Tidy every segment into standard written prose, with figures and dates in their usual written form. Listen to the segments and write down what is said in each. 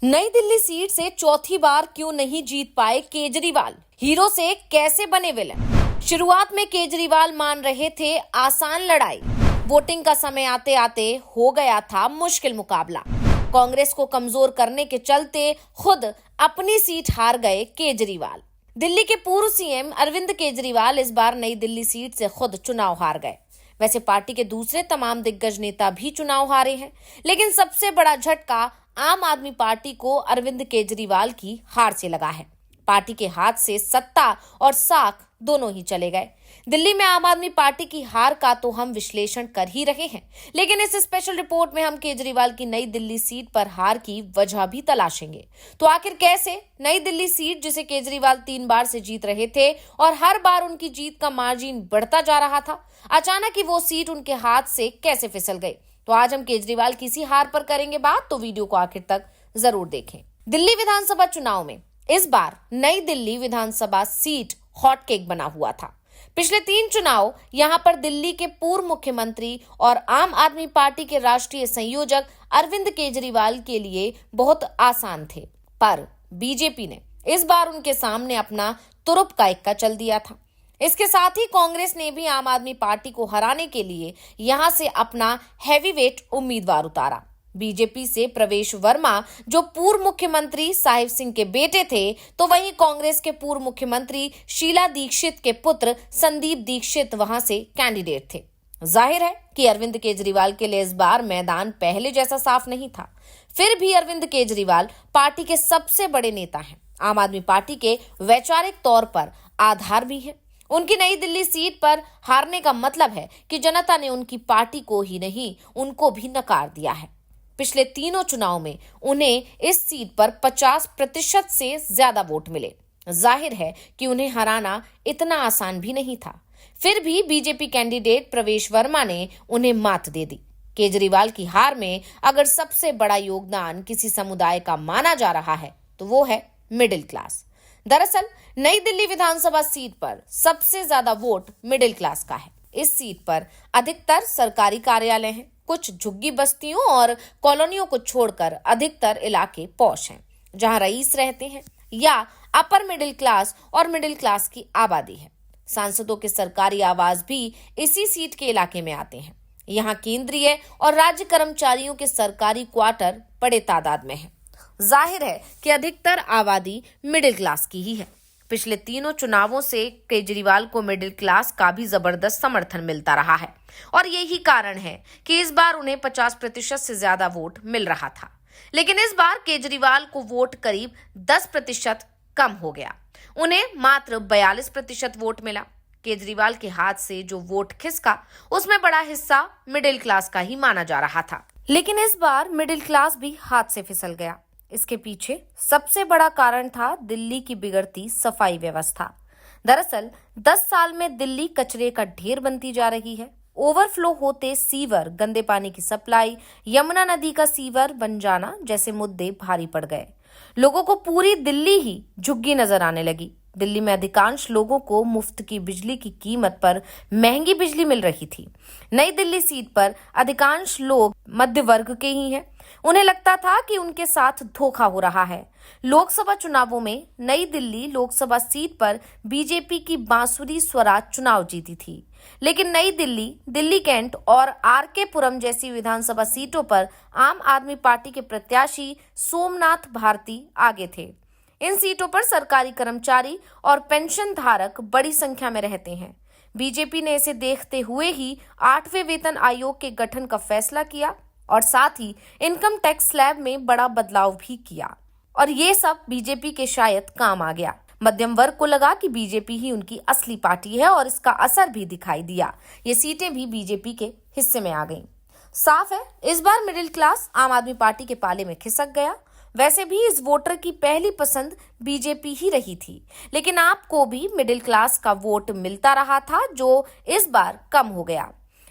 नई दिल्ली सीट से चौथी बार क्यों नहीं जीत पाए केजरीवाल? हीरो से कैसे बने विलन? शुरुआत में केजरीवाल मान रहे थे आसान लड़ाई। वोटिंग का समय आते आते हो गया था मुश्किल मुकाबला। कांग्रेस को कमजोर करने के चलते खुद अपनी सीट हार गए केजरीवाल। दिल्ली के पूर्व सीएम अरविंद केजरीवाल इस बार नई दिल्ली सीट से खुद चुनाव हार गए। वैसे पार्टी के दूसरे तमाम दिग्गज नेता भी चुनाव हारे हैं, लेकिन सबसे बड़ा झटका आम आदमी पार्टी को अरविंद केजरीवाल की हार से लगा है। पार्टी के हाथ से सत्ता और साख दोनों ही चले गए। दिल्ली में आम आदमी पार्टी की हार का तो हम विश्लेषण कर ही रहे हैं, लेकिन इस स्पेशल रिपोर्ट में हम केजरीवाल की नई दिल्ली सीट पर हार की वजह भी तलाशेंगे। तो आखिर कैसे नई दिल्ली सीट, जिसे केजरीवाल 3 बार से जीत रहे थे और हर बार उनकी जीत का मार्जिन बढ़ता जा रहा था, अचानक ही वो सीट उनके हाथ से कैसे फिसल गई? तो आज हम केजरीवाल की इसी हार पर करेंगे बात, तो वीडियो को आखिर तक जरूर देखें। दिल्ली विधानसभा चुनाव में इस बार नई दिल्ली विधानसभा सीट हॉट केक बना हुआ था। पिछले 3 चुनाव यहां पर दिल्ली के पूर्व मुख्यमंत्री और आम आदमी पार्टी के राष्ट्रीय संयोजक अरविंद केजरीवाल के लिए बहुत आसान थे, पर बीजेपी ने इस बार उनके सामने अपना तुरुप का इक्का चल दिया था। इसके साथ ही कांग्रेस ने भी आम आदमी पार्टी को हराने के लिए यहां से अपना हैवीवेट उम्मीदवार उतारा। बीजेपी से प्रवेश वर्मा, जो पूर्व मुख्यमंत्री साहिब सिंह के बेटे थे, तो वहीं कांग्रेस के पूर्व मुख्यमंत्री शीला दीक्षित के पुत्र संदीप दीक्षित वहां से कैंडिडेट थे। जाहिर है कि अरविंद केजरीवाल के लिए इस बार मैदान पहले जैसा साफ नहीं था। फिर भी अरविंद केजरीवाल पार्टी के सबसे बड़े नेता हैं। आम आदमी पार्टी के वैचारिक तौर पर आधार भी है। उनकी नई दिल्ली सीट पर हारने का मतलब है कि जनता ने उनकी पार्टी को ही नहीं, उनको भी नकार दिया है। पिछले तीनों चुनाव में उन्हें इस सीट पर 50% से ज्यादा वोट मिले। जाहिर है कि उन्हें हराना इतना आसान भी नहीं था। फिर भी बीजेपी कैंडिडेट प्रवेश वर्मा ने उन्हें मात दे दी। केजरीवाल की हार में अगर सबसे बड़ा योगदान किसी समुदाय का माना जा रहा है, तो वो है मिडिल क्लास। दरअसल नई दिल्ली विधानसभा सीट पर सबसे ज्यादा वोट मिडिल क्लास का है। इस सीट पर अधिकतर सरकारी कार्यालय हैं। कुछ झुग्गी बस्तियों और कॉलोनियों को छोड़कर अधिकतर इलाके पॉश हैं, जहां रईस रहते हैं या अपर मिडिल क्लास और मिडिल क्लास की आबादी है। सांसदों के सरकारी आवास भी इसी सीट के इलाके में आते हैं। यहाँ केंद्रीय और राज्य कर्मचारियों के सरकारी क्वार्टर बड़े तादाद में है। जाहिर है कि अधिकतर आबादी मिडिल क्लास की ही है। पिछले तीनों चुनावों से केजरीवाल को मिडिल क्लास का भी जबरदस्त समर्थन मिलता रहा है और यही कारण है कि इस बार उन्हें 50% से ज्यादा वोट मिल रहा था। लेकिन इस बार केजरीवाल को वोट करीब 10% कम हो गया। उन्हें मात्र 42% वोट मिला। केजरीवाल के हाथ से जो वोट खिसका, उसमें बड़ा हिस्सा मिडिल क्लास का ही माना जा रहा था। लेकिन इस बार मिडिल क्लास भी हाथ से फिसल गया। इसके पीछे सबसे बड़ा कारण था दिल्ली की बिगड़ती सफाई व्यवस्था। दरअसल 10 साल में दिल्ली कचरे का ढेर बनती जा रही है। ओवरफ्लो होते सीवर, गंदे पानी की सप्लाई, यमुना नदी का सीवर बन जाना जैसे मुद्दे भारी पड़ गए। लोगों को पूरी दिल्ली ही झुग्गी नजर आने लगी। दिल्ली में अधिकांश लोगों को मुफ्त की बिजली की कीमत पर महंगी बिजली मिल रही थी। नई दिल्ली सीट पर अधिकांश लोग मध्य वर्ग के ही हैं। उन्हें लगता था कि उनके साथ धोखा हो रहा है। लोकसभा चुनावों में नई दिल्ली लोकसभा सीट पर बीजेपी की बांसुरी स्वराज चुनाव जीती थी, लेकिन नई दिल्ली, दिल्ली कैंट और आरके पुरम जैसी विधानसभा सीटों पर आम आदमी पार्टी के प्रत्याशी सोमनाथ भारती आगे थे। इन सीटों पर सरकारी कर्मचारी और पेंशन धारक बड़ी संख्या में रहते हैं। बीजेपी ने इसे देखते हुए ही 8वें वेतन आयोग के गठन का फैसला किया और साथ ही इनकम टैक्स स्लैब में बड़ा बदलाव भी किया, और ये सब बीजेपी के शायद काम आ गया। मध्यम वर्ग को लगा कि बीजेपी ही उनकी असली पार्टी है और इसका असर भी दिखाई दिया। ये सीटें भी बीजेपी के हिस्से में आ गईं। साफ है, इस बार मिडिल क्लास आम आदमी पार्टी के पाले में खिसक गया। वैसे भी इस वोटर की पहली पसंद बीजेपी ही रही थी, लेकिन आपको भी मिडिल क्लास का वोट मिलता रहा था, जो इस बार कम हो गया।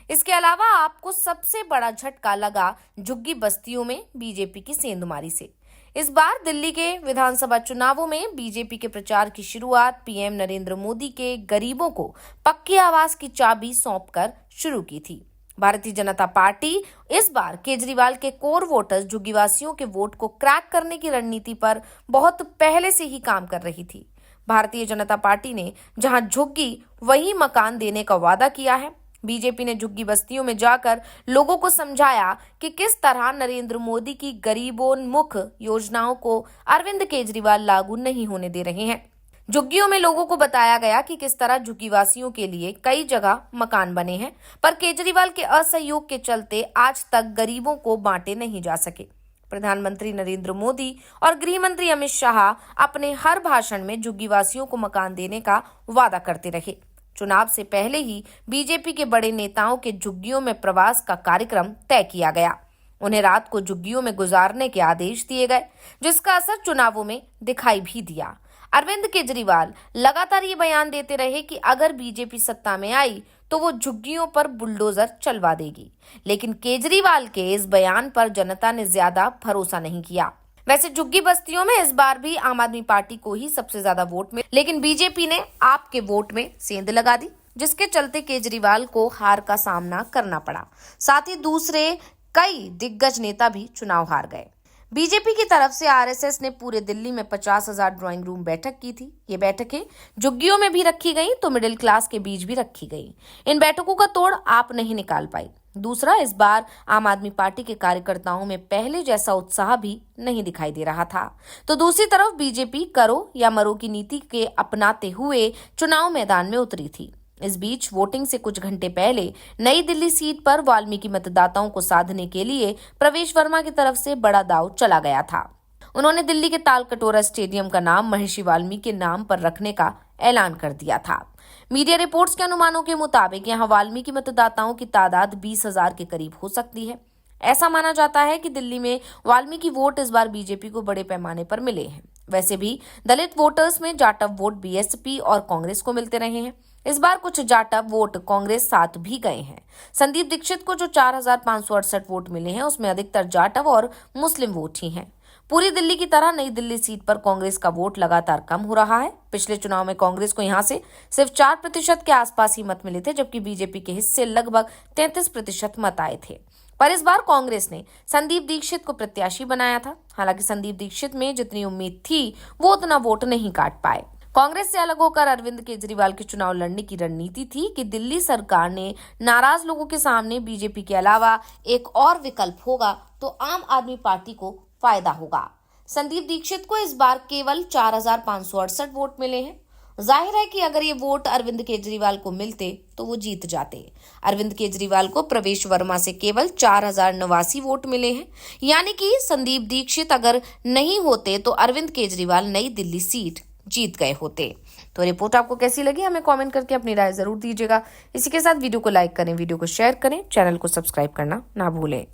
इसके अलावा आपको सबसे बड़ा झटका लगा झुग्गी बस्तियों में बीजेपी की सेंधमारी से। इस बार दिल्ली के विधानसभा चुनावों में बीजेपी के प्रचार की शुरुआत पीएम नरेंद्र मोदी के गरीबों को पक्के आवास की चाबी सौंपकर शुरू की थी। भारतीय जनता पार्टी इस बार केजरीवाल के कोर वोटर्स झुग्गीवासियों के वोट को क्रैक करने की रणनीति पर बहुत पहले से ही काम कर रही थी। भारतीय जनता पार्टी ने जहां झुग्गी वहीं मकान देने का वादा किया है, बीजेपी ने झुग्गी बस्तियों में जाकर लोगों को समझाया कि किस तरह नरेंद्र मोदी की गरीबोन्मुख योजनाओं को अरविंद केजरीवाल लागू नहीं होने दे रहे हैं। झुग्गियों में लोगों को बताया गया कि किस तरह झुग्गीवासियों के लिए कई जगह मकान बने हैं, पर केजरीवाल के असहयोग के चलते आज तक गरीबों को बांटे नहीं जा सके। प्रधानमंत्री नरेंद्र मोदी और गृह मंत्री अमित शाह अपने हर भाषण में झुग्गीवासियों को मकान देने का वादा करते रहे। चुनाव से पहले ही बीजेपी के बड़े नेताओं के झुग्गियों में प्रवास का कार्यक्रम तय किया गया। उन्हें रात को झुग्गियों में गुजारने के आदेश दिए गए, जिसका असर चुनावों में दिखाई भी दिया। अरविंद केजरीवाल लगातार ये बयान देते रहे कि अगर बीजेपी सत्ता में आई तो वो झुग्गियों पर बुलडोजर चलवा देगी, लेकिन केजरीवाल के इस बयान पर जनता ने ज्यादा भरोसा नहीं किया। वैसे झुग्गी बस्तियों में इस बार भी आम आदमी पार्टी को ही सबसे ज्यादा वोट मिले, लेकिन बीजेपी ने आप के वोट में सेंध लगा दी, जिसके चलते केजरीवाल को हार का सामना करना पड़ा। साथ ही दूसरे कई दिग्गज नेता भी चुनाव हार गए। बीजेपी की तरफ से आरएसएस ने पूरे दिल्ली में 50,000 ड्राइंग रूम बैठक की थी। ये बैठकें झुग्गियों में भी रखी गई तो मिडिल क्लास के बीच भी रखी गई। इन बैठकों का तोड़ आप नहीं निकाल पाई। दूसरा, इस बार आम आदमी पार्टी के कार्यकर्ताओं में पहले जैसा उत्साह भी नहीं दिखाई दे रहा था। तो दूसरी तरफ बीजेपी करो या मरो की नीति के अपनाते हुए चुनाव मैदान में उतरी थी। इस बीच वोटिंग से कुछ घंटे पहले नई दिल्ली सीट पर वाल्मीकि मतदाताओं को साधने के लिए प्रवेश वर्मा की तरफ से बड़ा दांव चला गया था। उन्होंने दिल्ली के तालकटोरा स्टेडियम का नाम महर्षि वाल्मीकि के नाम पर रखने का ऐलान कर दिया था। मीडिया रिपोर्ट्स के अनुमानों के मुताबिक यहां वाल्मीकि मतदाताओं की तादाद 20,000 के करीब हो सकती है। ऐसा माना जाता है कि दिल्ली में वाल्मीकि वोट इस बार बीजेपी को बड़े पैमाने पर मिले हैं। वैसे भी दलित वोटर्स में जाटव वोट बीएसपी और कांग्रेस को मिलते रहे हैं। इस बार कुछ जाटव वोट कांग्रेस साथ भी गए हैं। संदीप दीक्षित को जो 4,568 वोट मिले हैं, उसमें अधिकतर जाटव और मुस्लिम वोट ही हैं। पूरी दिल्ली की तरह नई दिल्ली सीट पर कांग्रेस का वोट लगातार कम हो रहा है। पिछले चुनाव में कांग्रेस को यहां से सिर्फ 4% के आसपास ही मत मिले थे, जबकि बीजेपी के हिस्से लगभग 33% मत आए थे। पर इस बार कांग्रेस ने संदीप दीक्षित को प्रत्याशी बनाया था। हालांकि संदीप दीक्षित में जितनी उम्मीद थी वो उतना वोट नहीं काट पाए। कांग्रेस से अलग होकर अरविंद केजरीवाल के चुनाव लड़ने की रणनीति थी कि दिल्ली सरकार ने नाराज लोगों के सामने बीजेपी के अलावा एक और विकल्प होगा तो आम आदमी पार्टी को फायदा होगा। संदीप दीक्षित को इस बार केवल 4,568 वोट मिले हैं। जाहिर है कि अगर ये वोट अरविंद केजरीवाल को मिलते तो वो जीत जाते। अरविंद केजरीवाल को प्रवेश वर्मा से केवल 4,089 वोट मिले हैं, यानी कि संदीप दीक्षित अगर नहीं होते तो अरविंद केजरीवाल नई दिल्ली सीट जीत गए होते। तो रिपोर्ट आपको कैसी लगी हमें कमेंट करके अपनी राय जरूर दीजिएगा। इसी के साथ वीडियो को लाइक करें, वीडियो को शेयर करें, चैनल को सब्सक्राइब करना ना भूलें।